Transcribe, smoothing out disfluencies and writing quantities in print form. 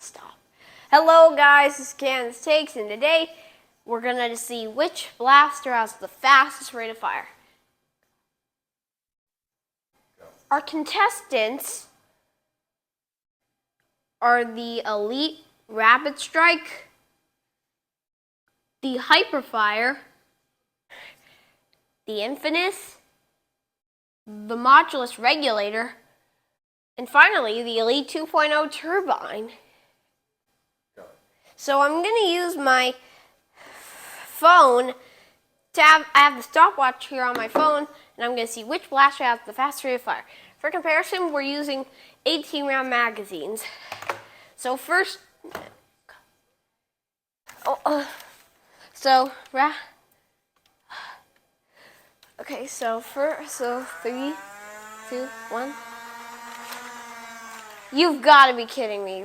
Stop. Hello guys, this is Kansas Takes, and today we're gonna see which blaster has the fastest rate of fire. Our contestants are the Elite Rapid Strike, the Hyperfire, the Infamous, the Modulus Regulator, and finally the Elite 2.0 Turbine. So I'm going to use my phone I have the stopwatch here on my phone, and I'm going to see which blaster has the fastest rate of fire. For comparison, we're using 18-round magazines. So first, okay, so 3, 2, 1. You've got to be kidding me.